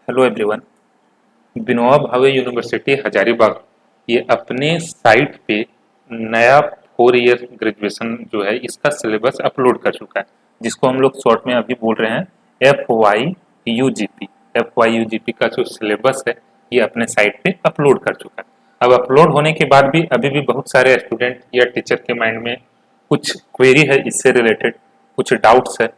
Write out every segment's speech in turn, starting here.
Hello everyone. Vinoba Bhave university Hazaribagh ये अपने site पे नया 4 ईयर ग्रेजुएशन जो है इसका सिलेबस अपलोड कर चुका है, जिसको हम लोग शॉर्ट में अभी बोल रहे हैं FYUGP। FYUGP का जो सिलेबस है ये अपने साइट पे अपलोड कर चुका है। अब अपलोड होने के बाद भी अभी भी बहुत सारे स्टूडेंट या टीचर के माइंड में कुछ क्वेरी है, इससे रिलेटेड कुछ डाउट्स है।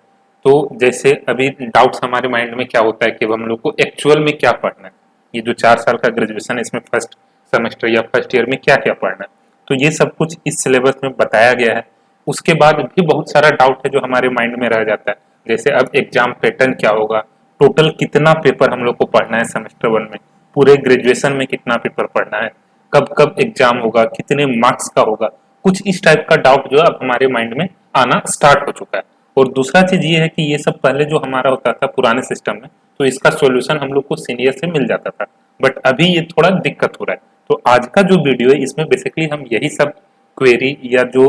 तो जैसे अभी डाउट्स हमारे माइंड में क्या होता है कि अब हम लोग को एक्चुअल में क्या पढ़ना है, ये जो 4 साल का ग्रेजुएशन है इसमें फर्स्ट सेमेस्टर या फर्स्ट ईयर में क्या क्या पढ़ना है, तो ये सब कुछ इस सिलेबस में बताया गया है। उसके बाद भी बहुत सारा डाउट है जो हमारे माइंड में रह जाता है, जैसे अब एग्जाम पैटर्न क्या होगा, टोटल कितना पेपर हम लोग को पढ़ना है सेमेस्टर 1 में, पूरे ग्रेजुएशन में कितना पेपर पढ़ना है, कब कब एग्जाम होगा, कितने मार्क्स का होगा, कुछ इस टाइप का डाउट जो है अब हमारे माइंड में आना स्टार्ट हो चुका है। और दूसरा चीज ये है कि ये सब पहले जो हमारा होता था पुराने सिस्टम में, तो इसका सॉल्यूशन हम लोग को सीनियर से मिल जाता था, बट अभी ये थोड़ा दिक्कत हो रहा है। तो आज का जो वीडियो है इसमें बेसिकली हम यही सब क्वेरी या जो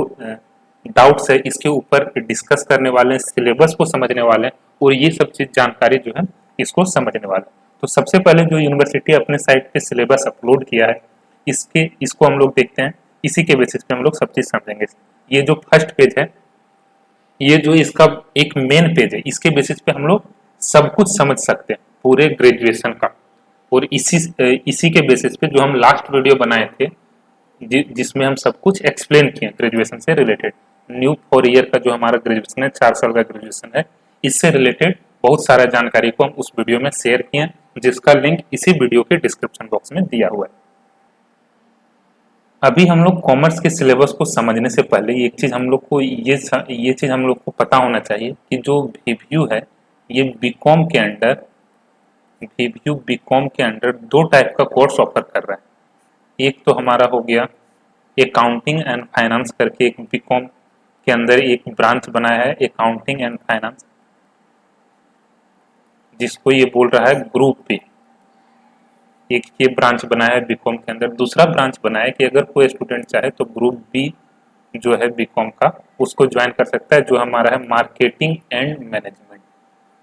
डाउट्स है इसके ऊपर डिस्कस करने वाले हैं, सिलेबस को समझने वाले हैं और ये सब चीज जानकारी जो है इसको समझने वाले हैं। तो सबसे पहले जो यूनिवर्सिटी अपने साइट पे सिलेबस अपलोड किया है इसको हम लोग देखते हैं, इसी के बेसिस पे हम लोग सब चीज समझेंगे। ये जो फर्स्ट पेज है, ये जो इसका एक मेन पेज है, इसके बेसिस पे हम लोग सब कुछ समझ सकते हैं पूरे ग्रेजुएशन का। और इसी के बेसिस पे जो हम लास्ट वीडियो बनाए थे जिसमें हम सब कुछ एक्सप्लेन किए ग्रेजुएशन से रिलेटेड, न्यू 4 ईयर का जो हमारा ग्रेजुएशन है, 4 साल का ग्रेजुएशन है, इससे रिलेटेड बहुत सारा जानकारी को हम उस वीडियो में शेयर किए, जिसका लिंक इसी वीडियो के डिस्क्रिप्शन बॉक्स में दिया हुआ है। अभी हम लोग कॉमर्स के सिलेबस को समझने से पहले एक चीज हम लोग को ये चीज हम लोग को पता होना चाहिए कि जो VVU है ये बीकॉम के अंडर 2 टाइप का कोर्स ऑफर कर रहा है। एक तो हमारा हो गया अकाउंटिंग एंड फाइनेंस करके, एक बीकॉम के अंदर एक ब्रांच बनाया है अकाउंटिंग एंड फाइनेंस, जिसको ये बोल रहा है ग्रुप बी। एक ये ब्रांच बनाया है बीकॉम के अंदर। दूसरा ब्रांच बनाया है कि अगर कोई स्टूडेंट चाहे तो ग्रुप बी जो है बीकॉम का उसको ज्वाइन कर सकता है, जो हमारा है marketing and management.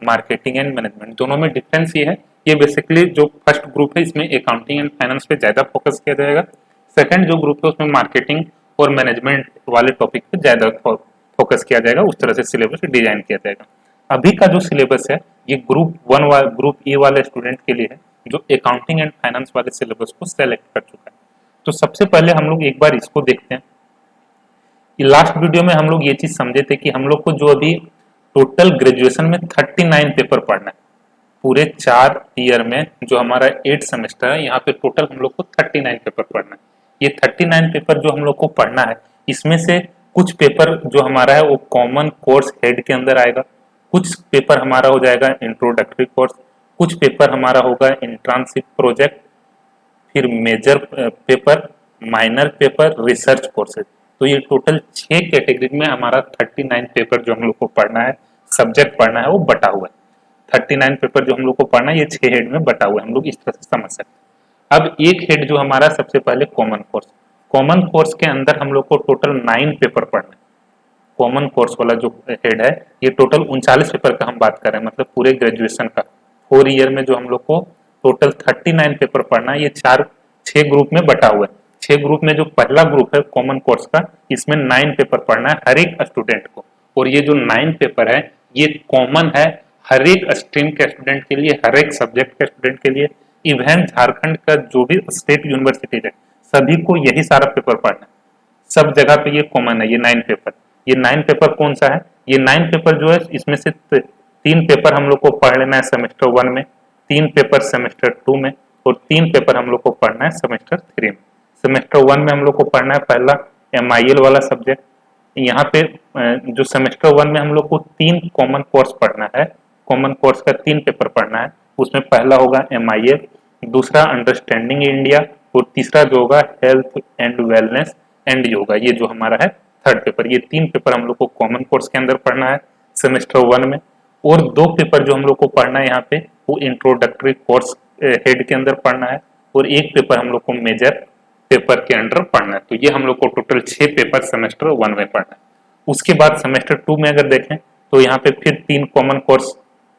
Marketing and management दोनों में डिफरेंस ये है, ये बेसिकली जो फर्स्ट ग्रुप है इसमें अकाउंटिंग एंड फाइनेंस पे ज्यादा फोकस किया जाएगा, सेकंड जो ग्रुप है उसमें मार्केटिंग और मैनेजमेंट वाले टॉपिक पे ज्यादा फोकस किया जाएगा, उस तरह से सिलेबस डिजाइन किया जाएगा। अभी का जो सिलेबस है ये ग्रुप ए वाले स्टूडेंट के लिए है, जो अकाउंटिंग एंड फाइनेंस वाले सिलेबस को सेलेक्ट कर चुका है। तो सबसे पहले हम लोग एक बार इसको देखते हैं। लास्ट वीडियो में हम लोग ये चीज समझे थे कि हम लोग को जो अभी टोटल ग्रेजुएशन में 39 पेपर पढ़ना है, पूरे 4 ईयर में जो हमारा 8 सेमेस्टर है यहाँ पे टोटल हम लोग को 39 पेपर पढ़ना है। ये 39 पेपर जो हम लोग को पढ़ना है, इसमें से कुछ पेपर जो हमारा है वो कॉमन कोर्स हेड के अंदर आएगा, कुछ पेपर हमारा हो जाएगा इंट्रोडक्टरी कोर्स, कुछ पेपर हमारा होगा इंट्रांशिप प्रोजेक्ट, फिर major paper, minor paper, research courses. तो ये टोटल 6 कैटेगरी में हमारा 39 पेपर जो हम लोग को पढ़ना है, सब्जेक्ट पढ़ना है, वो बटा हुआ है। 39 पेपर जो हम लोग को पढ़ना है ये 6 हेड में बटा हुआ है, हम लोग इस तरह से समझ सकते हैं। अब एक हेड जो हमारा सबसे पहले कॉमन कोर्स के अंदर हम लोग को टोटल 9 पेपर पढ़ना है। कॉमन कोर्स वाला जो हेड है ये टोटल 39 पेपर का हम बात कर रहे हैं, मतलब पूरे ग्रेजुएशन का 4 ईयर में जो हम लोग को टोटल 39 पेपर पढ़ना है, ये 6 ग्रुप में बटा हुआ है। 6 ग्रुप में जो पहला ग्रुप है कॉमन कोर्स का, इसमें 9 पेपर पढ़ना है हर एक स्टूडेंट को। और ये जो 9 पेपर है ये कॉमन है हर एक स्ट्रीम के स्टूडेंट के लिए, हर एक सब्जेक्ट के स्टूडेंट के लिए। इवन झारखंड का जो भी स्टेट यूनिवर्सिटी है सभी को यही सारा पेपर पढ़ना है, सब जगह पे ये कॉमन है। ये 9 पेपर, ये 9 पेपर कौन सा है, ये 9 पेपर जो है इसमें से 3 पेपर हम लोग को पढ़ लेना है सेमेस्टर 1 में, 3 पेपर सेमेस्टर 2 में और 3 पेपर हम लोग को पढ़ना है सेमेस्टर 3 में। सेमेस्टर 1 में हम लोग को पढ़ना है पहला MIL वाला सब्जेक्ट। यहाँ पे जो सेमेस्टर 1 में हम लोग को 3 कॉमन कोर्स पढ़ना है, कॉमन कोर्स का 3 पेपर पढ़ना है। उसमें पहला होगा MIL, दूसरा अंडरस्टैंडिंग इंडिया और तीसरा जो होगा health and wellness and yoga, ये जो हमारा है थर्ड पेपर। ये 3 पेपर हम लोग को कॉमन कोर्स के अंदर पढ़ना है सेमेस्टर 1 में। और 2 पेपर जो हम लोग को पढ़ना है यहाँ पे वो इंट्रोडक्टरी कोर्स हेड के अंदर पढ़ना है और 1 पेपर हम लोग को मेजर पेपर के अंदर पढ़ना है। तो ये हम लोग को टोटल 6 पेपर सेमेस्टर 1 में पढ़ना है। उसके बाद सेमेस्टर 2 में अगर देखें तो यहाँ पे फिर 3 कॉमन कोर्स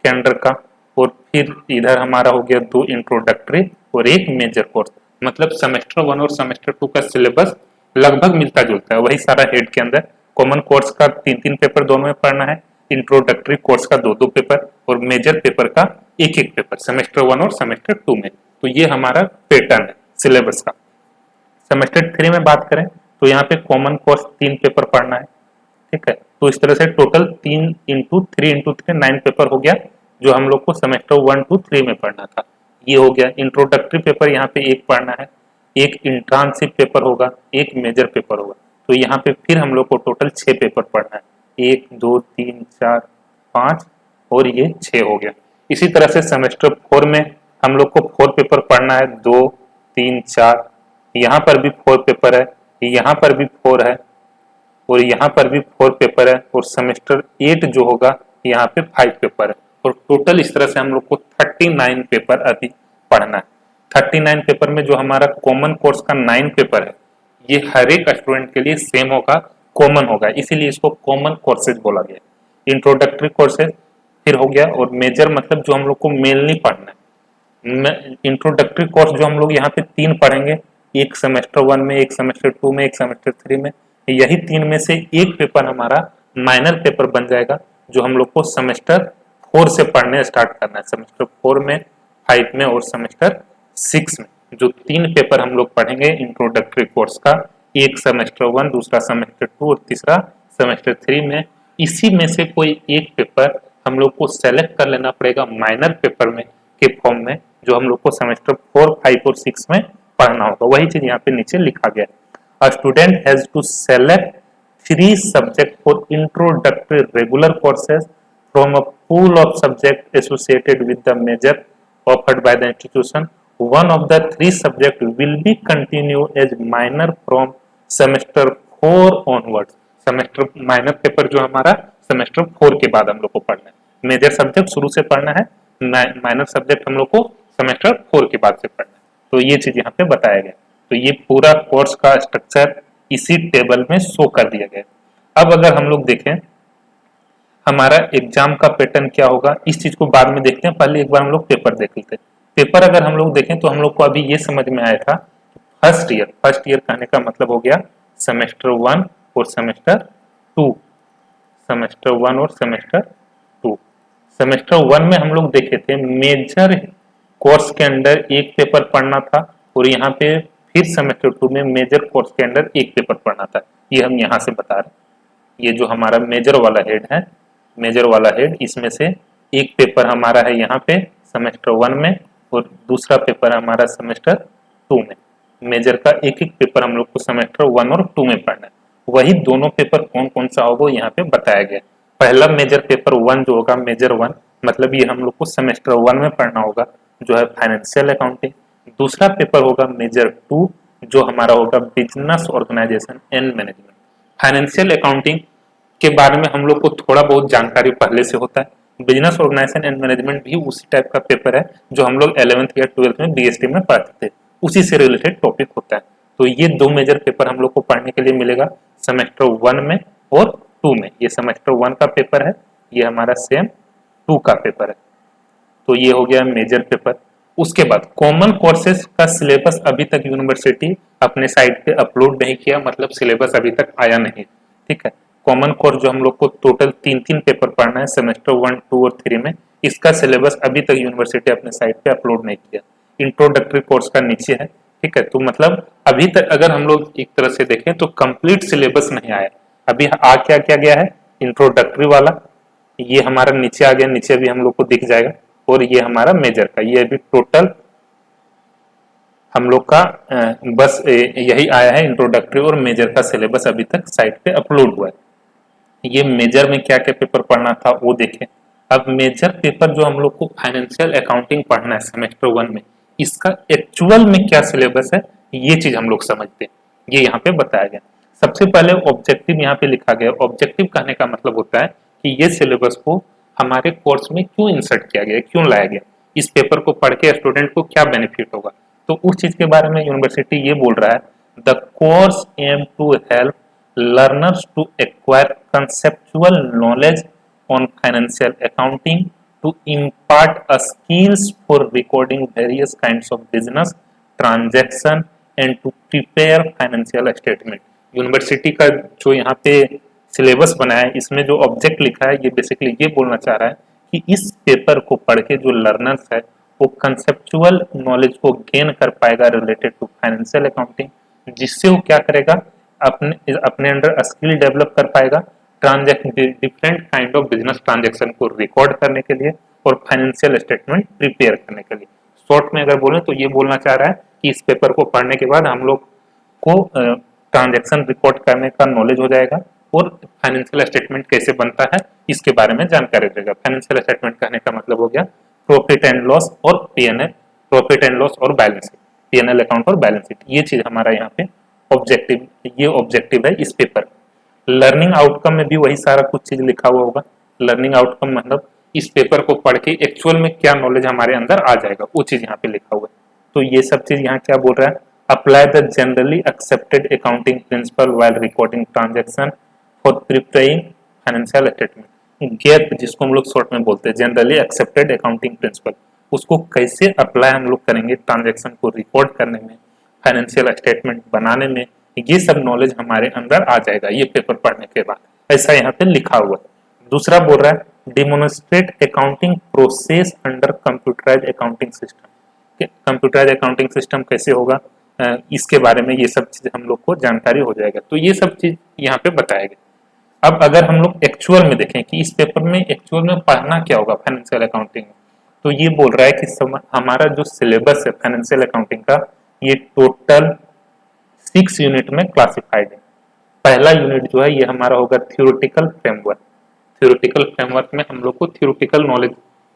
के अंडर का और फिर इधर हमारा हो गया 2 इंट्रोडक्टरी और 1 मेजर कोर्स। मतलब सेमेस्टर 1 और सेमेस्टर 2 का सिलेबस लगभग मिलता जुलता है, वही सारा हेड के अंदर। कॉमन कोर्स का 3-3 पेपर दोनों में पढ़ना है, इंट्रोडक्टरी कोर्स का 2-2 पेपर और मेजर पेपर का 1-1 पेपर सेमेस्टर 1 और सेमेस्टर 2 में। तो ये हमारा पैटर्न है सिलेबस का। सेमेस्टर 3 में बात करें तो यहाँ पे कॉमन कोर्स 3 पेपर पढ़ना है, ठीक है। तो इस तरह से टोटल 3 इंटू 3 9 पेपर हो गया, जो हम लोग को सेमेस्टर 1 to 3 में पढ़ना था। ये हो गया इंट्रोडक्टरी पेपर, यहाँ पे 1 पढ़ना है, 1 इंट्रांसिव पेपर होगा, 1 मेजर पेपर होगा। तो यहाँ पे फिर हम लोग को टोटल 6 पेपर पढ़ना है, 1 2 3 4 5 और ये 6 हो गया। इसी तरह से सेमेस्टर 4 में हम लोग को 4 पेपर पढ़ना है, 2 3 4, यहाँ पर भी 4 पेपर है, यहाँ पर भी 4 है और यहाँ पर भी 4 पेपर है और सेमेस्टर 8 जो होगा यहाँ पे 5 पेपर है। और टोटल इस तरह से हम लोग को 39 पेपर अभी पढ़ना है। 39 पेपर में जो हमारा कॉमन कोर्स का 9 पेपर है, ये हर एक स्टूडेंट के लिए सेम होगा, कॉमन होगा, इसीलिए इसको कॉमन कोर्सेज बोला गया। इंट्रोडक्टरी कोर्सेज फिर हो गया, और मेजर मतलब जो हम लोग को मेनली पढ़ना है। इंट्रोडक्टरी कोर्स जो हम लोग यहाँ पे 3 पढ़ेंगे, एक सेमेस्टर 1 में, एक सेमेस्टर 2 में, एक सेमेस्टर 3 में, यही 3 में से एक पेपर हमारा माइनर पेपर बन जाएगा, जो हम लोग को सेमेस्टर 4 से पढ़ने स्टार्ट करना है। सेमेस्टर 4 में, 5 में और सेमेस्टर 6 में जो 3 पेपर हम लोग पढ़ेंगे इंट्रोडक्टरी कोर्स का, एक सेमेस्टर 1, दूसरा सेमेस्टर 2 और तीसरा सेमेस्टर 3 में, इसी में से कोई एक पेपर हम लोग को सेलेक्ट कर लेना पड़ेगा माइनर पेपर में के फॉर्म में, जो हम लोग को सेमेस्टर 4, 5 और 6 में पढ़ना होगा। वही चीज यहाँ पे नीचे लिखा गया है। A student has to select 3 subjects for introductory regular courses from a pool of subjects associated with the major offered by the institution. One of the 3 subjects will be continued as minor from semester 4 onwards. Semester minor paper जो हमारा semester 4 के बाद हम लोग को पढ़ना है, major subject शुरू से पढ़ना है, माइनर सब्जेक्ट हम लोग को सेमेस्टर 4 के बाद से पढ़ना है। तो ये चीज यहाँ पे बताया गया। तो ये पूरा कोर्स का स्ट्रक्चर इसी टेबल में शो कर दिया गया। अब अगर हम लोग देखें हमारा एग्जाम का पैटर्न क्या होगा, इस चीज को बाद में देखते हैं, पहले एक बार हम लोग पेपर देख लेते हैं। पेपर अगर हम लोग देखें तो हम लोग को अभी ये समझ में आया था, फर्स्ट ईयर कहने का मतलब हो गया सेमेस्टर 1 और सेमेस्टर 2, सेमेस्टर 1 और सेमेस्टर 2। सेमेस्टर 1 में हम लोग देखे थे मेजर कोर्स के अंदर एक पेपर पढ़ना था, और यहाँ पे फिर सेमेस्टर 2 में मेजर कोर्स के अंदर एक पेपर पढ़ना था। ये हम यहाँ से बता रहे। ये जो हमारा मेजर वाला हेड है, मेजर वाला हेड, इसमें से एक पेपर हमारा है यहाँ पे सेमेस्टर 1 में और दूसरा पेपर हमारा सेमेस्टर 2 में। मेजर का एक एक पेपर हम लोग को सेमेस्टर 1 और 2 में पढ़ना है। वही दोनों पेपर कौन कौन सा होगा यहाँ पे बताया गया। पहला मेजर पेपर 1 जो होगा, मेजर 1 मतलब ये हम लोग को सेमेस्टर 1 में पढ़ना होगा, जो है फाइनेंशियल अकाउंटिंग। दूसरा पेपर होगा मेजर 2, जो हमारा होगा business organisation and management. Financial accounting के बारे में हम लोग को थोड़ा बहुत जानकारी पहले से होता है। बिजनेस ऑर्गेनाइजेशन एंड मैनेजमेंट भी उसी टाइप का पेपर है जो हम लोग 11th या 12th में बीएसटी में पढ़ते थे, उसी से रिलेटेड टॉपिक होता है। तो ये 2 मेजर पेपर हम लोग को पढ़ने के लिए मिलेगा सेमेस्टर 1 में और 2 में। ये सेमेस्टर 1 का पेपर है, ये हमारा सेम 2 का पेपर है। तो ये हो गया मेजर पेपर। उसके बाद कॉमन कोर्सेज का सिलेबस अभी तक यूनिवर्सिटी अपने साइट पे अपलोड नहीं किया, मतलब सिलेबस अभी तक आया नहीं, ठीक है। कॉमन कोर्स जो हम लोग को टोटल 3-3 पेपर पढ़ना है सेमेस्टर 1, 2 और 3 में, इसका सिलेबस अभी तक यूनिवर्सिटी अपने साइट पे अपलोड नहीं किया। इंट्रोडक्टरी कोर्स का नीचे है, ठीक है। तो मतलब अभी तक अगर हम लोग एक तरह से देखें तो कंप्लीट सिलेबस नहीं आया। अभी आ क्या क्या गया है, इंट्रोडक्टरी वाला ये हमारा नीचे आ गया, नीचे भी हम लोग को दिख जाएगा, और ये हमारा मेजर का, ये अभी टोटल हम लोग का बस यही आया है। इंट्रोडक्टरी और मेजर का सिलेबस अभी तक साइट पे अपलोड हुआ है। ये मेजर में क्या क्या पेपर पढ़ना था वो देखें। अब मेजर पेपर जो हम लोग को फाइनेंशियल अकाउंटिंग पढ़ना है सेमेस्टर 1 में, इसका एक्चुअल में क्या सिलेबस है ये चीज हम लोग समझते हैं। ये यहाँ पे बताया गया। सबसे पहले ऑब्जेक्टिव यहाँ पे लिखा गया। ऑब्जेक्टिव कहने का मतलब होता है कि ये सिलेबस को हमारे कोर्स में क्यों इंसर्ट किया गया, क्यों लाया गया, इस पेपर को पढ़ के स्टूडेंट को क्या बेनिफिट होगा। तो उस चीज के बारे में यूनिवर्सिटी ये बोल रहा है, the course aim to help learners to acquire conceptual knowledge on financial accounting, to impart a skills for recording various kinds of business transaction and to prepare financial statement। University का जो यहाँ पे syllabus बनाया है, इसमें जो object लिखा है, ये बेसिकली ये बोलना चाह रहा है कि इस पेपर को पढ़ के जो लर्नर्स है वो कंसेप्चुअल नॉलेज को गेन कर पाएगा रिलेटेड टू फाइनेंशियल अकाउंटिंग, जिससे वो क्या करेगा, अपने अपने अंडर स्किल डेवलप कर पाएगा transaction, different kind of business transaction को रिकॉर्ड करने के लिए और फाइनेंशियल स्टेटमेंट प्रिपेयर करने के लिए। शॉर्ट में अगर बोले तो ये बोलना चाह रहा है कि इस पेपर को पढ़ने के बाद हम लोग को ट्रांजैक्शन रिकॉर्ड करने का नॉलेज हो जाएगा और फाइनेंशियल स्टेटमेंट कैसे बनता है इसके बारे में जानकारी देगा। फाइनेंशियल स्टेटमेंट कहने का मतलब हो गया प्रॉफिट एंड लॉस और पीएनएल, प्रॉफिट एंड लॉस और बैलेंस शीट, पीएनएल अकाउंट और बैलेंस शीट, ये चीज हमारा यहाँ पे ऑब्जेक्टिव, ये ऑब्जेक्टिव है इस पेपर। लर्निंग आउटकम में भी वही सारा कुछ चीज लिखा हुआ होगा। लर्निंग आउटकम मतलब इस पेपर को पढ़ के एक्चुअल में क्या नॉलेज हमारे अंदर आ जाएगा, वो चीज यहाँ पे लिखा हुआ है। तो ये सब चीज यहाँ क्या बोल रहा है, apply the generally accepted accounting principle while recording transaction for preparing financial statement. Gap जिसको हम लोग शॉर्ट में बोलते हैं, जनरली एक्सेप्टेड अकाउंटिंग प्रिंसिपल, उसको कैसे अप्लाई हम लोग करेंगे ट्रांजैक्शन को रिकॉर्ड करने में, फाइनेंशियल स्टेटमेंट बनाने में, ये सब नॉलेज हमारे अंदर आ जाएगा ये पेपर पढ़ने के बाद, ऐसा यहाँ पे लिखा हुआ है। दूसरा बोल रहा है demonstrate accounting process under computerise accounting system. Computerise accounting system कैसे होगा, इसके बारे में ये सब चीज हम लोग को जानकारी हो जाएगा। तो ये सब चीज यहाँ पे बताया गया। अब अगर हम लोग एक्चुअल में देखें कि इस पेपर में एक्चुअल में पढ़ना क्या होगा फाइनेंशियल अकाउंटिंग में, तो ये बोल रहा है कि हमारा जो सिलेबस है फाइनेंशियल अकाउंटिंग का, ये टोटल 6 यूनिट में क्लासिफाइड है। पहला यूनिट जो है ये हमारा होगा थ्योरेटिकल फ्रेमवर्क। थ्योरेटिकल फ्रेमवर्क में हम लोग को थ्योरेटिकल नॉलेज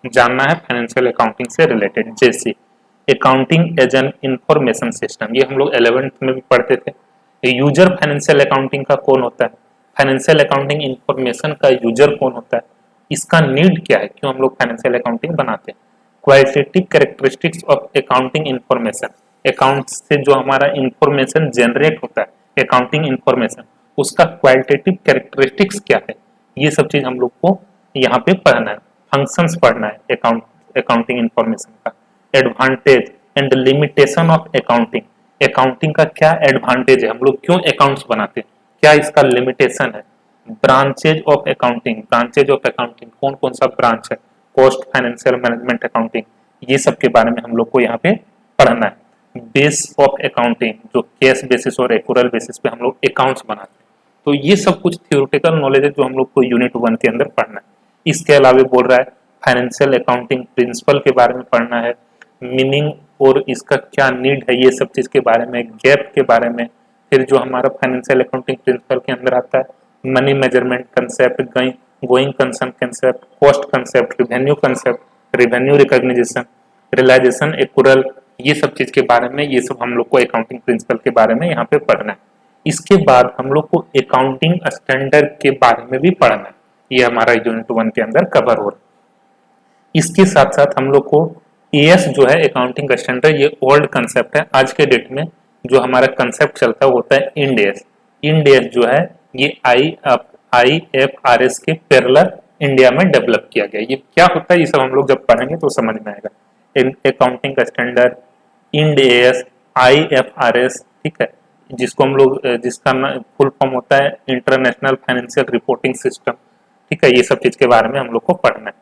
जानना है फाइनेंशियल अकाउंटिंग से रिलेटेड, जैसे accounting as an information system, ये हम लोग 11th में भी पढ़ते थे। यूजर फाइनेंशियल अकाउंटिंग का कौन होता है, फाइनेंशियल अकाउंटिंग इंफॉर्मेशन का यूजर कौन होता है, इसका नीड क्या है, क्यों हम लोग फाइनेंशियल अकाउंटिंग बनाते हैं। Qualitative characteristics of accounting information, account से जो हमारा इंफॉर्मेशन जनरेट होता है अकाउंटिंग इंफॉर्मेशन, उसका क्वालिटेटिव कैरेक्टरिस्टिक्स क्या है, ये सब चीज हम लोग को यहाँ पे पढ़ना है। फंक्शंस पढ़ना है अकाउंटिंग इंफॉर्मेशन का। Advantage and limitation of accounting, accounting का क्या एडवांटेज है, हम लोग क्यों अकाउंट्स बनाते हैं, क्या इसका लिमिटेशन है। Branches of accounting, branches of accounting कौन कौन सा ब्रांच है, कॉस्ट फाइनेंशियल मैनेजमेंट अकाउंटिंग, ये सब के बारे में हम लोग को यहाँ पे पढ़ना है। बेस ऑफ अकाउंटिंग, जो कैश बेसिस और एक्यूरल बेसिस पे हम लोग अकाउंट्स बनाते हैं, तो ये सब कुछ थ्योरेटिकल नॉलेज है जो हम लोग को यूनिट 1 के अंदर पढ़ना है। इसके अलावा बोल रहा है फाइनेंशियल अकाउंटिंग प्रिंसिपल के बारे में पढ़ना है, मीनिंग और इसका क्या नीड है ये सब चीज के बारे में, गैप के बारे में। फिर जो हमारा फाइनेंशियल अकाउंटिंग प्रिंसिपल के अंदर आता है money measurement concept, going concern concept, cost concept, revenue recognition, realisation accrual, ये सब चीज के बारे में, ये सब हम लोग को अकाउंटिंग प्रिंसिपल के बारे में यहाँ पे पढ़ना है। इसके बाद हम लोग को अकाउंटिंग स्टैंडर्ड के बारे में भी पढ़ना है, ये हमारा यूनिट 1 के अंदर कवर हो रहा है। इसके साथ साथ हम लोग को एएस जो है अकाउंटिंग स्टैंडर्ड, ये ओल्ड कंसेप्ट है, आज के डेट में जो हमारा कंसेप्ट चलता है वो होता है इंड एएस। इंड एएस जो है ये IFRS के पैरेलल इंडिया में डेवलप किया गया। ये क्या होता है ये सब हम लोग जब पढ़ेंगे तो समझ में आएगा। Accounting standard, Ind AS, IFRS, ठीक है, जिसको हम लोग, जिसका फुल फॉर्म होता है इंटरनेशनल फाइनेंशियल रिपोर्टिंग सिस्टम, ठीक है, ये सब चीज के बारे में हम लोग को पढ़ना है।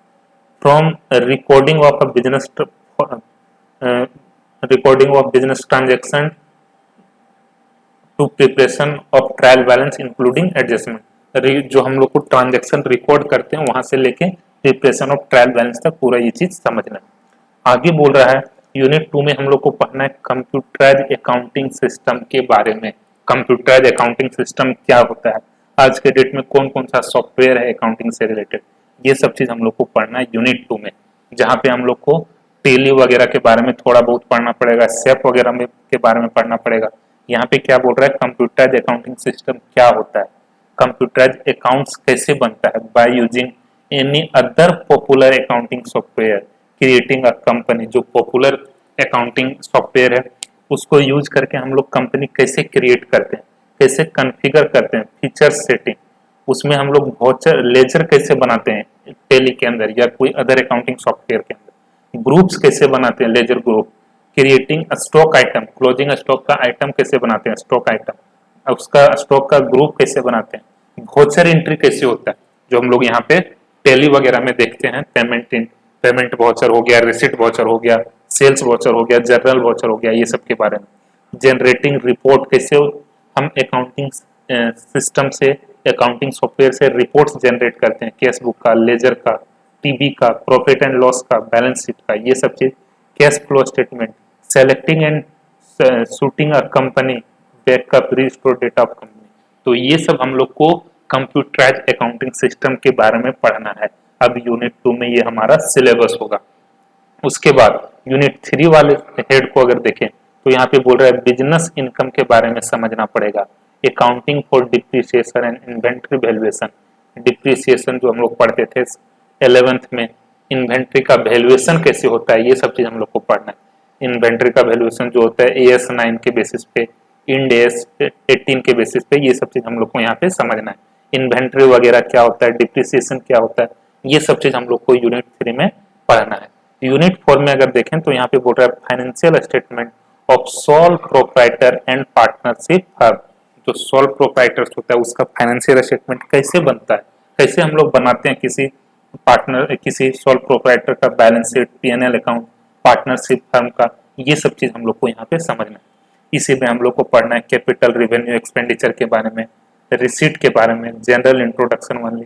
From recording of business transaction to preparation of trial balance including adjustment, जो हम लोग को ट्रांजैक्शन रिकॉर्ड करते हैं वहां से लेके प्रिपरेशन ऑफ ट्रायल बैलेंस तक पूरा ये चीज समझना है। आगे बोल रहा है यूनिट 2 में हम लोग को पढ़ना है कंप्यूटराइज अकाउंटिंग सिस्टम के बारे में। कंप्यूटराइज अकाउंटिंग सिस्टम क्या होता है, आज के डेट में कौन कौन सा सॉफ्टवेयर है अकाउंटिंग से रिलेटेड, ये सब चीज हम लोग को पढ़ना है यूनिट 2 में, जहाँ पे हम लोग को टेली वगैरह के बारे में थोड़ा बहुत पढ़ना पड़ेगा, सेप वगैरह में के बारे में पढ़ना पड़ेगा। यहाँ पे क्या बोल रहा है, कंप्यूटराइज अकाउंटिंग सिस्टम क्या होता है, कंप्यूटराइज अकाउंट्स कैसे बनता है, by using any other popular accounting software creating a company, जो पॉपुलर अकाउंटिंग सॉफ्टवेयर है उसको यूज करके हम लोग कंपनी कैसे क्रिएट करते हैं, कैसे कॉन्फ़िगर करते हैं, फीचर सेटिंग, उसमें हम लोग वाउचर लेजर कैसे बनाते हैं टैली के अंदर या कोई अदर अकाउंटिंग सॉफ्टवेयर के अंदर, ग्रुप्स कैसे बनाते हैं ledger group, creating stock item, closing stock का आइटम कैसे बनाते हैं स्टॉक आइटम, उसका स्टॉक का ग्रुप कैसे बनाते हैं, वाउचर एंट्री कैसे होता है जो हम लोग यहाँ पे टैली वगैरह में देखते हैं, पेमेंट वाउचर हो गया, रिसिट वाउचर हो गया, सेल्स वाउचर हो गया, जनरल वाउचर हो गया, ये सब के बारे में। जनरेटिंग रिपोर्ट कैसे हम अकाउंटिंग सिस्टम से, अकाउंटिंग सॉफ्टवेयर से रिपोर्ट्स जनरेट करते हैं, कैश बुक का, लेजर का, टीबी का, प्रॉफिट एंड लॉस का, बैलेंस शीट का, ये सब चीज, cash flow statement, selecting and shooting a company, backup restore data of company. तो ये सब हम लोग को कंप्यूटराइज अकाउंटिंग सिस्टम के बारे में पढ़ना है। अब यूनिट 2 में ये हमारा सिलेबस होगा। उसके बाद यूनिट 3 वाले हेड को अगर देखें तो यहाँ पे बोल रहा है बिजनेस इनकम के बारे में समझना पड़ेगा, accounting for depreciation and inventory valuation. Depreciation जो हम लोग पढ़ते थे 11th में, इन्वेंट्री का वैल्यूएशन कैसे होता है, ये सब चीज हम लोग को पढ़ना है। इन्वेंट्री का वैल्यूएशन जो होता है AS 9 के बेसिस पे, इंड AS 18 के बेसिस पे, ये सब चीज हम लोग को यहाँ पे समझना है। इन्वेंट्री वगैरह क्या होता है, डिप्रिसिएशन क्या होता है, ये सब चीज हम लोग को यूनिट 3 में पढ़ना है। यूनिट 4 में अगर देखें तो यहाँ पे बोल रहा है financial statement of sole proprietor and partnership firm. जो सोल प्रोप्राइटर्स होता है उसका फाइनेंशियल स्टेटमेंट कैसे बनता है, कैसे हम लोग बनाते हैं किसी पार्टनर, किसी सोल प्रोप्राइटर का balance sheet, P&L account, partnership firm का, ये सब चीज हम लोग को यहाँ पे समझना है। इसी में हम लोग को पढ़ना है कैपिटल रेवेन्यू एक्सपेंडिचर के बारे में, रिसीट के बारे में, जनरल इंट्रोडक्शन वाली,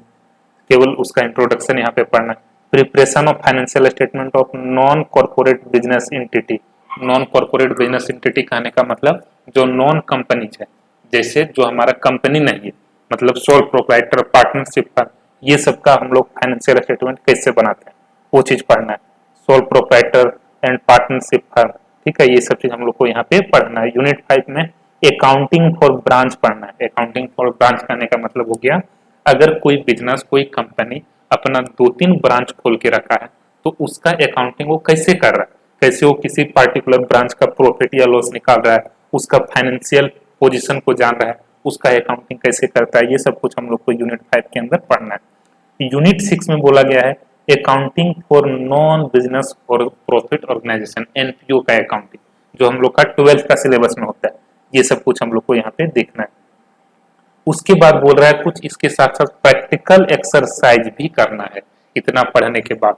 केवल उसका इंट्रोडक्शन यहाँ पे पढ़ना है। Preparation of financial statement of non corporate business entity. Non corporate business entity कहने का मतलब जो नॉन कंपनीज है, जैसे जो हमारा कंपनी नहीं है, मतलब सोल प्रोप्राइटर, पार्टनरशिप फर्म, ये सब का हम लोग फाइनेंशियल स्टेटमेंट कैसे बनाते हैं वो चीज पढ़ना है। Sole proprietor and partnership firm, ठीक है, ये सब चीज हम लोग को यहाँ पे पढ़ना है। यूनिट 5 में अकाउंटिंग फॉर ब्रांच पढ़ना है। अकाउंटिंग फॉर ब्रांच कहने का मतलब हो गया अगर कोई बिजनेस, कोई कंपनी अपना 2-3 ब्रांच खोल के रखा है तो उसका अकाउंटिंग वो कैसे कर रहा है, कैसे वो किसी पार्टिकुलर ब्रांच का प्रॉफिट या लॉस निकाल रहा है, उसका फाइनेंशियल पोजीशन को जान रहा है, उसका अकाउंटिंग कैसे करता है, ये सब कुछ हम लोग को यूनिट 5 के अंदर पढ़ना है। यूनिट 6 में बोला गया है अकाउंटिंग फॉर नॉन बिजनेस और प्रॉफिट ऑर्गेनाइजेशन, NPO का अकाउंटिंग, जो हम लोग का 12th का सिलेबस में होता है, ये सब कुछ हम लोग को यहाँ पे देखना है। उसके बाद बोल रहा है कुछ इसके साथ साथ प्रैक्टिकल एक्सरसाइज भी करना है। इतना पढ़ने के बाद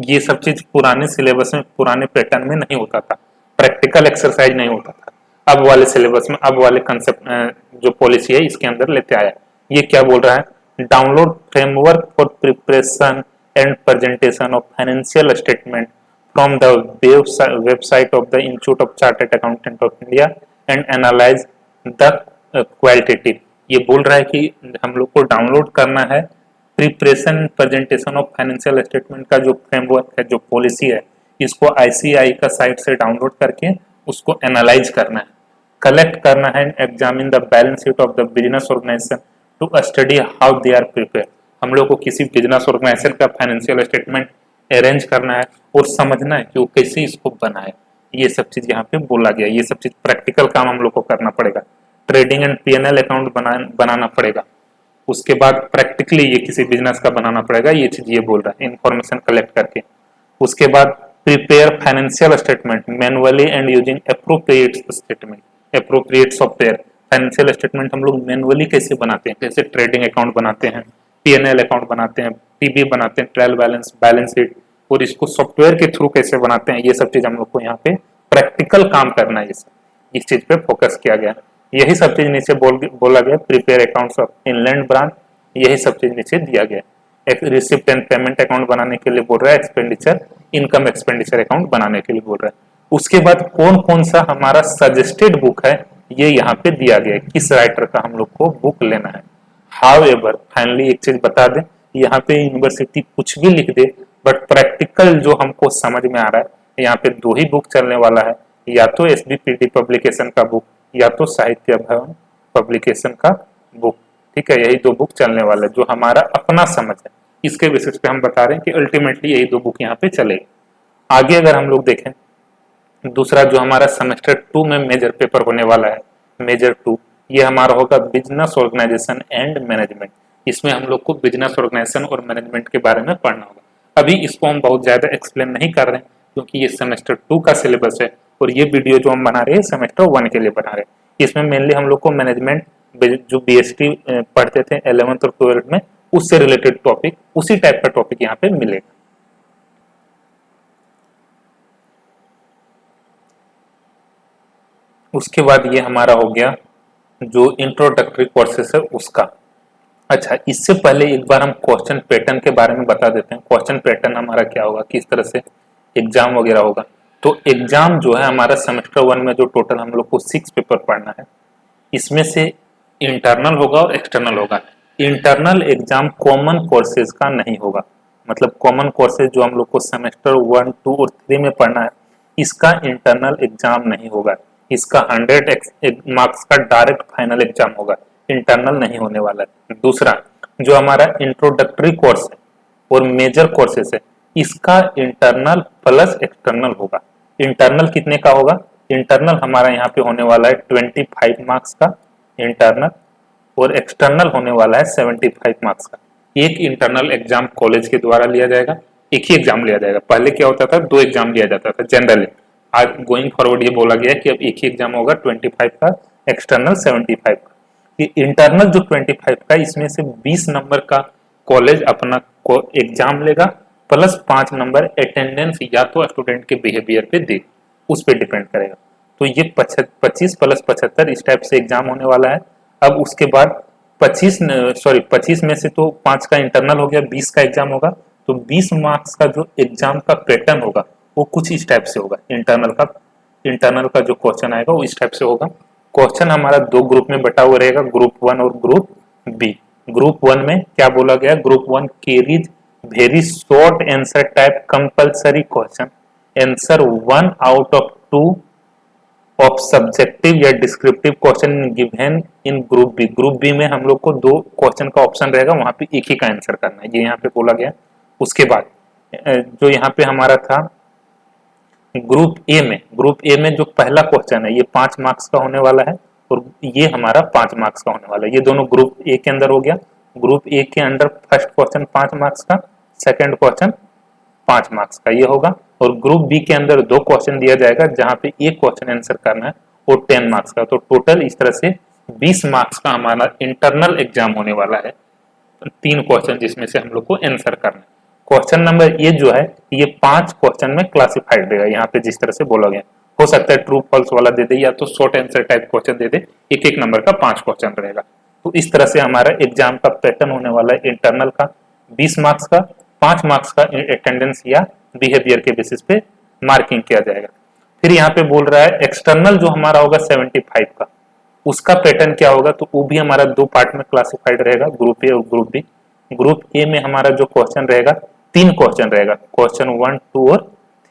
ये सब चीज पुराने सिलेबस में, पुराने पैटर्न में नहीं होता था, प्रैक्टिकल एक्सरसाइज नहीं होता था। अब वाले सिलेबस में, अब वाले कंसेप्ट जो पॉलिसी है इसके अंदर लेते आया। ये क्या बोल रहा है, download framework for preparation and presentation of financial statement from the website of the institute of chartered accountant of India and analyse the qualitative. ये बोल रहा है कि हम लोग को डाउनलोड करना है preparation presentation of financial statement का जो फ्रेमवर्क है, जो पॉलिसी है, इसको ICAI का साइट से डाउनलोड करके उसको एनालाइज करना है, कलेक्ट करना है, examine the balance sheet of the business organisation to study how they are prepare. हम लोग को किसी बिजनेस ऑर्गेनाइजेशन का फाइनेंशियल स्टेटमेंट अरेंज करना है और समझना है कि वो कैसे इसको बनाए। ये सब चीज यहाँ पे बोला गया, ये सब चीज प्रैक्टिकल काम हम लोग को करना पड़ेगा। ट्रेडिंग एंड P&L अकाउंट बनाना पड़ेगा। उसके बाद प्रैक्टिकली ये किसी बिजनेस का बनाना पड़ेगा, ये चीज ये बोल रहा है, इंफॉर्मेशन कलेक्ट करके। उसके बाद prepare financial statement manually and using appropriate statement, appropriate software. Financial statement हम लोग मैनुअली कैसे बनाते हैं, कैसे ट्रेडिंग अकाउंट बनाते हैं, P&L अकाउंट बनाते हैं, TB बनाते हैं, ट्रायल बैलेंस, बैलेंस शीट, और इसको सॉफ्टवेयर के थ्रू कैसे बनाते हैं, ये सब चीज हम लोग को यहाँ पे प्रैक्टिकल काम करना है। इस चीज पे फोकस किया गया। यही सब चीज नीचे बोला गया, prepare accounts of inland branch, यही सब चीज नीचे दिया गया। एक रिसिप्ट एंड पेमेंट अकाउंट बनाने के लिए बोल रहा है, एक्सपेंडिचर, इनकम एक्सपेंडिचर अकाउंट बनाने के लिए बोल रहा है। उसके बाद कौन कौन सा हमारा सजेस्टेड बुक है ये यहाँ पे दिया गया है, किस राइटर का हम लोग को बुक लेना है। हाउएवर फाइनली एक चीज बता दें, यहाँ पे यूनिवर्सिटी कुछ भी लिख दे, बट प्रैक्टिकल जो हमको समझ में आ रहा है, यहाँ पे 2 ही बुक चलने वाला है, या तो SBPD पब्लिकेशन का बुक या तो साहित्य भवन पब्लिकेशन का बुक। ठीक है, यही 2 बुक चलने वाला है जो हमारा अपना समझ है, इसके बेसिस पे हम बता रहे हैं कि अल्टीमेटली यही 2 बुक यहाँ पे चलेगी। आगे अगर हम लोग देखें, दूसरा जो हमारा सेमेस्टर 2 में मेजर पेपर होने वाला है, मेजर 2, ये हमारा होगा बिजनेस ऑर्गेनाइजेशन एंड मैनेजमेंट। इसमें हम लोग को बिजनेस ऑर्गेनाइजेशन और मैनेजमेंट के बारे में पढ़ना होगा। अभी इसको हम बहुत ज़्यादा एक्सप्लेन नहीं कर रहे हैं क्योंकि ये सेमेस्टर 2 का सिलेबस है और ये वीडियो जो हम बना रहे हैं सेमेस्टर 1 के लिए बना रहे हैं। इसमें मेनली हम लोग को मैनेजमेंट जो बीएसटी पढ़ते थे 11th और 12th में उससे रिलेटेड टॉपिक, उसी टाइप का टॉपिक यहाँ पे मिलेगा। उसके बाद ये हमारा हो गया जो इंट्रोडक्टरी कोर्सेस है उसका। अच्छा, इससे पहले एक बार हम क्वेश्चन पैटर्न के बारे में बता देते हैं। क्वेश्चन पैटर्न हमारा क्या होगा, किस तरह से एग्जाम वगैरह होगा। तो एग्जाम जो है हमारा सेमेस्टर 1 में जो टोटल हम लोग को 6 पेपर पढ़ना है, इसमें से इंटरनल होगा और एक्सटर्नल होगा। इंटरनल एग्जाम कॉमन कोर्सेज का नहीं होगा, मतलब कॉमन कोर्सेज जो हम लोग को सेमेस्टर 1, 2 और 3 में पढ़ना है, इसका इंटरनल एग्जाम नहीं होगा। इसका 100 मार्क्स का डायरेक्ट फाइनल एग्जाम होगा, इंटरनल नहीं होने वाला है। दूसरा, जो हमारा इंट्रोडक्टरी कोर्स है और मेजर कोर्सेस है, इसका इंटरनल प्लस एक्सटर्नल होगा। इंटरनल कितने का होगा, इंटरनल हमारा यहाँ पे होने वाला है 25 मार्क्स का इंटरनल, और एक्सटर्नल होने वाला है 75 मार्क्स का। एक इंटरनल एग्जाम कॉलेज के द्वारा लिया जाएगा, एक ही एग्जाम लिया जाएगा। पहले क्या होता था, 2 एग्जाम लिया जाता था जनरली। आज गोइंग फॉरवर्ड ये बोला गया कि अब एक ही एग्जाम होगा 25 का, एक्सटर्नल 75 का। ये इंटरनल जो 25 का, इसमें से 20 नंबर का कॉलेज अपना एग्जाम लेगा, प्लस 5 नंबर अटेंडेंस या तो स्टूडेंट के बिहेवियर पे दे, उस पर डिपेंड करेगा। तो ये 25 प्लस 75 इस टाइप से एग्जाम होने वाला है। अब उसके बाद 25 में से तो 5 का इंटरनल हो गया, 20 का एग्जाम होगा। तो 20 मार्क्स का जो एग्जाम का पैटर्न होगा वो कुछ इस टाइप से होगा। इंटरनल का जो क्वेश्चन आएगा वो इस टाइप से होगा। क्वेश्चन हमारा 2 ग्रुप में बटा हुआ रहेगा, ग्रुप 1 और ग्रुप बी। ग्रुप 1 में क्या बोला गया, group 1 carries very short answer type compulsory question, answer 1 out of 2 of subjective या descriptive question given in group B. Group B में हम लोग को 2 क्वेश्चन का ऑप्शन रहेगा, वहां पे एक ही का आंसर करना है, ये यहाँ पे बोला गया। उसके बाद जो यहाँ पे हमारा था ग्रुप ए में जो पहला क्वेश्चन है ये 5 मार्क्स का होने वाला है और ये हमारा 5 मार्क्स का होने वाला है। ये दोनों ग्रुप ए के अंदर हो गया। ग्रुप ए के अंदर फर्स्ट क्वेश्चन 5 मार्क्स का, सेकंड क्वेश्चन 5 मार्क्स का ये होगा। और ग्रुप बी के अंदर 2 क्वेश्चन दिया जाएगा जहां पे एक क्वेश्चन आंसर करना है और 10 मार्क्स का। तो टोटल इस तरह से 20 मार्क्स का हमारा इंटरनल एग्जाम होने वाला है, 3 क्वेश्चन जिसमें से हम लोग को आंसर करना है। क्वेश्चन नंबर ये जो है ये 5 क्वेश्चन में क्लासिफाइड रहेगा, यहाँ पे जिस तरह से बोला गया। हो सकता है ट्रू फॉल्स वाला दे दे या तो शॉर्ट आंसर टाइप क्वेश्चन दे दे, एक एक नंबर का 5 क्वेश्चन रहेगा। तो इस तरह से हमारा एग्जाम का पैटर्न होने वाला है। इंटरनल का 20 मार्क्स का, 5 मार्क्स का अटेंडेंस या बिहेवियर के बेसिस पे मार्किंग किया जाएगा। फिर यहाँ पे बोल रहा है एक्सटर्नल जो हमारा होगा 75 का, उसका पैटर्न क्या होगा, तो वो भी हमारा 2 पार्ट में क्लासिफाइड रहेगा, ग्रुप ए और ग्रुप बी। ग्रुप ए में हमारा जो क्वेश्चन रहेगा 3 क्वेश्चन रहेगा, क्वेश्चन 1, 2 और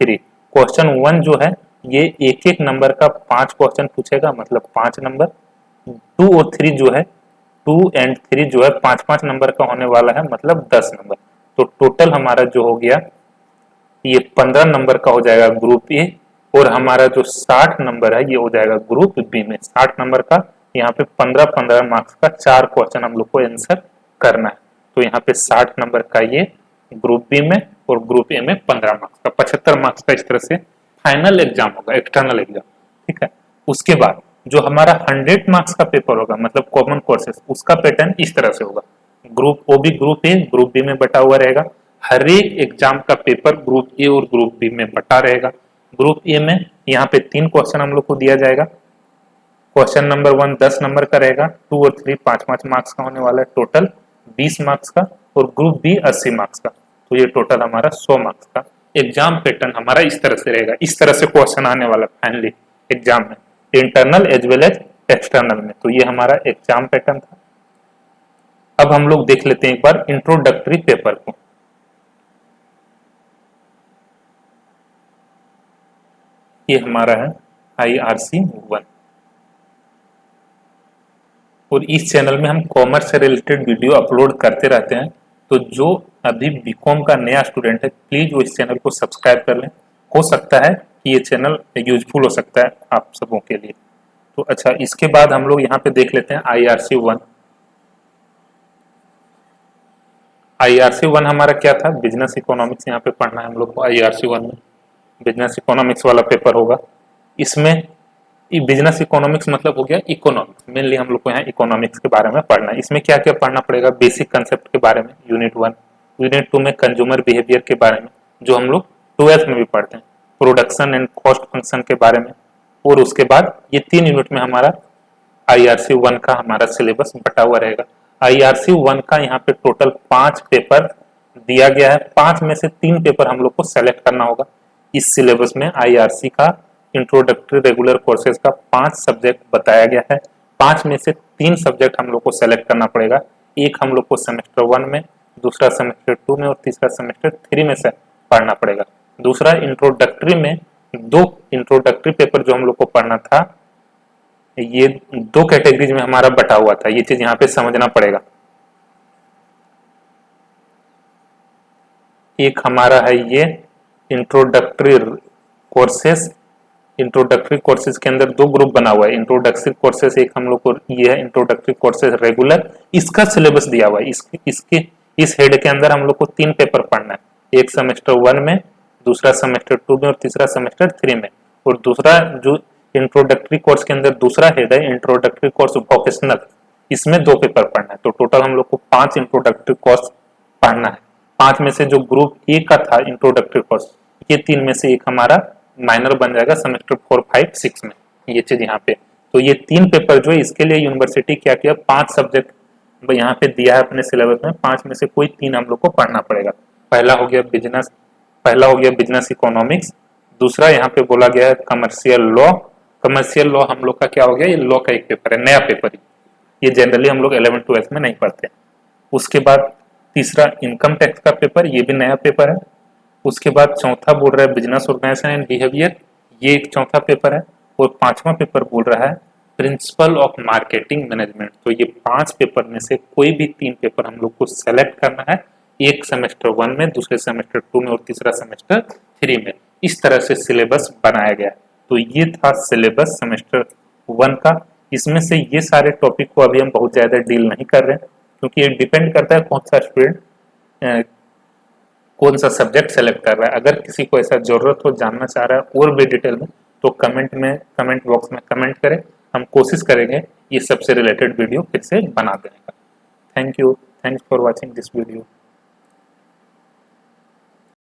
3। क्वेश्चन 1 जो है ये एक एक नंबर का 5 क्वेश्चन पूछेगा, मतलब 5 नंबर। 2 और 3 जो है 2 एंड 3 जो है 5-5 नंबर का होने वाला है, मतलब 10 नंबर। तो टोटल हमारा जो हो गया ये 15 नंबर का हो जाएगा ग्रुप ए, और हमारा जो 60 नंबर है ये हो जाएगा ग्रुप बी में। 60 नंबर का यहाँ पे 15-15 मार्क्स का 4 क्वेश्चन हम लोग को आंसर करना है। तो यहाँ पे 60 नंबर का ये ग्रुप बी में और ग्रुप ए में 15 मार्क्स का, 75 मार्क्स का इस तरह से फाइनल एग्जाम होगा, एक्सटर्नल एग्जाम। ठीक है। उसके बाद जो हमारा 100 मार्क्स का पेपर होगा, मतलब कॉमन कोर्सेस, उसका पैटर्न इस तरह से होगा। ग्रुप ओ भी ग्रुप ए ग्रुप बी में बटा हुआ रहेगा। हर एक एग्जाम का पेपर ग्रुप ए और ग्रुप बी में बटा रहेगा। ग्रुप ए में यहाँ पे 3 क्वेश्चन हम लोग को दिया जाएगा। क्वेश्चन नंबर 1 10 नंबर का रहेगा, 2 और 3 5-5 मार्क्स का होने वाला है, टोटल 20 मार्क्स का। और ग्रुप बी 80 मार्क्स का, तो ये टोटल हमारा 100 मार्क्स का एग्जाम पैटर्न हमारा इस तरह से रहेगा। इस तरह से क्वेश्चन आने वाला फाइनली एग्जाम में, internal as well as external में। तो ये हमारा एग्जाम पैटर्न था। अब हम लोग देख लेते हैं एक बार इंट्रोडक्टरी पेपर को। ये हमारा है IRC-1 और इस चैनल में हम कॉमर्स से रिलेटेड वीडियो अपलोड करते रहते हैं। तो जो अभी बीकॉम का नया स्टूडेंट है प्लीज वो इस चैनल को सब्सक्राइब कर लें, हो सकता है कि ये चैनल यूजफुल हो सकता है आप सबों के लिए। तो अच्छा, इसके बाद हम लोग यहाँ पे देख लेते हैं IRC-1। IRC 1 हमारा क्या था, बिजनेस इकोनॉमिक्स यहाँ पे पढ़ना है हम लोग को। IRC 1 में बिजनेस इकोनॉमिक्स वाला पेपर होगा। इसमें बिजनेस इकोनॉमिक्स मतलब हो गया इकोनॉमिक्स, मेनली हम लोग को यहाँ इकोनॉमिक्स के बारे में पढ़ना है। इसमें क्या क्या पढ़ना पड़ेगा, बेसिक कंसेप्ट के बारे में यूनिट 1, यूनिट 2 में कंज्यूमर बिहेवियर के बारे में जो हम लोग 12th में भी पढ़ते हैं, प्रोडक्शन एंड कॉस्ट फंक्शन के बारे में, और उसके बाद ये 3 यूनिट में हमारा IRC 1 का हमारा सिलेबस बटा हुआ रहेगा। IRC 1 का यहाँ पे टोटल 5 पेपर दिया गया है, 5 में से 3 पेपर हम लोग को सेलेक्ट करना होगा। इस सिलेबस में IRC का इंट्रोडक्टरी रेगुलर कोर्सेज का 5 सब्जेक्ट बताया गया है। 5 में से 3 सब्जेक्ट हम लोग को सेलेक्ट करना पड़ेगा। एक हम लोग को सेमेस्टर 1 में, दूसरा सेमेस्टर 2 में और तीसरा सेमेस्टर 3 में से पढ़ना पड़ेगा। दूसरा इंट्रोडक्टरी में 2 इंट्रोडक्टरी पेपर जो हम लोग को पढ़ना था, ये 2 कैटेगरीज में हमारा बटा हुआ था। ये चीज यहाँ पे समझना पड़ेगा। एक हमारा है ये इंट्रोडक्टरी कोर्सेज। इंट्रोडक्टरी कोर्सेज के अंदर 2 ग्रुप बना हुआ है। इंट्रोडक्टरी कोर्सेज एक हम लोग को ये है इंट्रोडक्टरी कोर्सेज रेगुलर, इसका सिलेबस दिया हुआ है। इस हेड के अंदर हम लोग को 3 पेपर पढ़ना है, एक सेमेस्टर 1 में, दूसरा सेमेस्टर 2 में और तीसरा सेमेस्टर 3 में। और दूसरा जो इंट्रोडक्टरी कोर्स के अंदर दूसरा हेड है इंट्रोडक्टरी कोर्स वोकेशनल, इसमें 2 पेपर पढ़ना है। तो टोटल हम लोग को 5 इंट्रोडक्टरी कोर्स पढ़ना है। 5 में से जो ग्रुप ए का था इंट्रोडक्टरी कोर्स, ये 3 में से एक हमारा माइनर बन जाएगा सेमेस्टर 4, 5, 6 में। ये चीज यहाँ पे, तो ये 3 पेपर जो है इसके लिए यूनिवर्सिटी क्या किया, 5 सब्जेक्ट यहाँ पे दिया है अपने सिलेबस में। 5 में से कोई 3 हम लोग को पढ़ना पड़ेगा। पहला हो गया बिजनेस इकोनॉमिक्स, दूसरा यहाँ पे बोला गया है कमर्शियल लॉ। कमर्शियल लॉ हम लोग का क्या हो गया, ये लॉ का एक पेपर है, नया पेपर। ये जनरली हम लोग 11th 12th में नहीं पढ़ते। उसके बाद तीसरा इनकम टैक्स का पेपर, ये भी नया पेपर है। उसके बाद चौथा बोल रहा है बिजनेस ऑर्गेनाइजेशन एंड बिहेवियर, ये एक चौथा पेपर है। और 5वां पेपर बोल रहा है प्रिंसिपल ऑफ मार्केटिंग मैनेजमेंट। तो ये 5 पेपर में से कोई भी 3 पेपर हम लोग को सेलेक्ट करना है, एक सेमेस्टर 1 में, दूसरे सेमेस्टर 2 में और तीसरा सेमेस्टर 3 में। इस तरह से सिलेबस बनाया गया है। तो ये था सिलेबस सेमेस्टर 1 का। इसमें से ये सारे टॉपिक को अभी हम बहुत ज्यादा डील नहीं कर रहे हैं, क्योंकि ये डिपेंड करता है कौन सा स्टूडेंट कौन सा सब्जेक्ट सेलेक्ट कर रहा है। अगर किसी को ऐसा जरूरत हो, जानना चाह रहा है और भी डिटेल में, तो कमेंट बॉक्स में कमेंट करें। हम कोशिश करेंगे ये सबसे रिलेटेड वीडियो फिर से बना देने का। Thank you, thanks for watching this video.